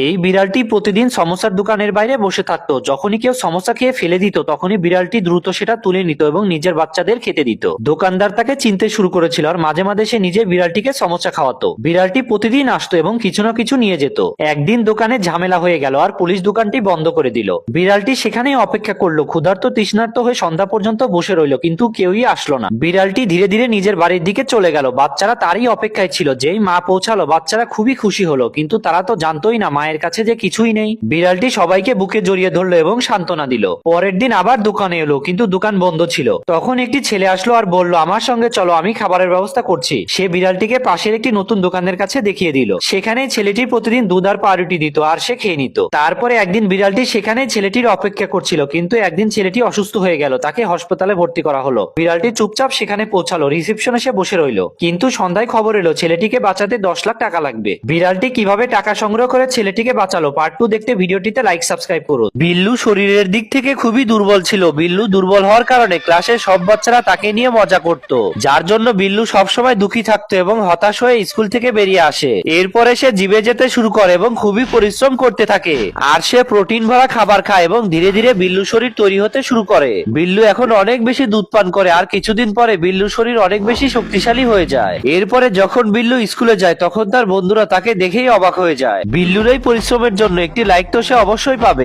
এই বিড়ালটি প্রতিদিন সমোসার দোকানের বাইরে বসে থাকতো। যখনই কেউ সমোসা খেয়ে ফেলে দিত তখনই বিড়ালটি দ্রুত সেটা তুলে নিত এবং নিজের বাচ্চাদের খেতে দিত। দোকানদার তাকে চিনতে শুরু করেছিল আর মাঝে মাঝে সে নিজে বিড়ালটিকে সমোসা খাওয়াতো। বিড়ালটি প্রতিদিন আসতো এবং কিছু না কিছু নিয়ে যেত। একদিন দোকানে ঝামেলা হয়ে গেল আর পুলিশ দোকানটি বন্ধ করে দিল। বিড়ালটি সেখানেই অপেক্ষা করলো, ক্ষুধার্ত তৃষ্ণার্ত হয়ে সন্ধ্যা পর্যন্ত বসে রইল, কিন্তু কেউই আসলো না। বিড়ালটি ধীরে ধীরে নিজের বাড়ির দিকে চলে গেল। বাচ্চারা তারই অপেক্ষায় ছিল। যেই মা পৌঁছালো বাচ্চারা খুবই খুশি হলো, কিন্তু তারা তো জানতোই না মায়ের কাছে যে কিছুই নেই। বিড়ালটি সবাইকে বুকে জড়িয়ে ধরলো এবং সান্ত্বনা দিল। পরের দিন আবার দোকানে এলো, কিন্তু দোকান বন্ধ ছিল। তখন একটি ছেলে আসলো আর বলল, আমার সঙ্গে চলো, আমি খাবারের ব্যবস্থা করছি। সে বিড়ালটিকে পাশের একটি নতুন দোকানের কাছে দেখিয়ে দিল। সেখানে ছেলেটি প্রতিদিন দুধ আর পাউরুটি দিত আর সে খেয়ে নিত। তারপরে একদিন বিড়ালটি সেখানে ছেলেটির অপেক্ষা করছিল, কিন্তু একদিন ছেলেটি অসুস্থ হয়ে গেল, তাকে হাসপাতালে ভর্তি করা হলো। বিড়ালটি চুপচাপ সেখানে পৌঁছালো, রিসেপশনে সে বসে রইল। কিন্তু সন্ধ্যায় খবর এলো ছেলেটিকে বাঁচাতে 10 লাখ টাকা লাগবে। বিড়ালটি কিভাবে টাকা সংগ্রহ করে ছেলেটিকে বাঁচালো পার্ট 2 দেখতে ভিডিওটিতে লাইক সাবস্ক্রাইব করুন। বিল্লু শরীরের দিক থেকে খুবই দুর্বল ছিল। বিল্লু দুর্বল হওয়ার কারণে ক্লাসের সব বাচ্চারা তাকে নিয়ে মজা করত, যার জন্য বিল্লু সবসময় দুঃখী থাকতো এবং হতাশ হয়ে স্কুল থেকে বেরিয়ে আসে। এরপরে সে জিমে যেতে শুরু করে এবং খুবই পরিশ্রম করতে থাকে, আর সে প্রোটিন ভরা খাবার খায় এবং ধীরে ধীরে বিল্লু শরীর তৈরি হতে শুরু করে। বিল্লু এখন অনেক বেশি দুধ পান করে আর কিছুদিন পরে বিল্লু শরীর অনেক বেশি শক্তিশালী হয়ে যায়। এরপরে যখন বিল্লু স্কুলে যায় তখন তার বন্ধুরা তাকে দেখেই অবাক হয়ে যায়। বিল্লুর এই পরিশ্রমের জন্য একটি লাইক তো সে অবশ্যই পাবে।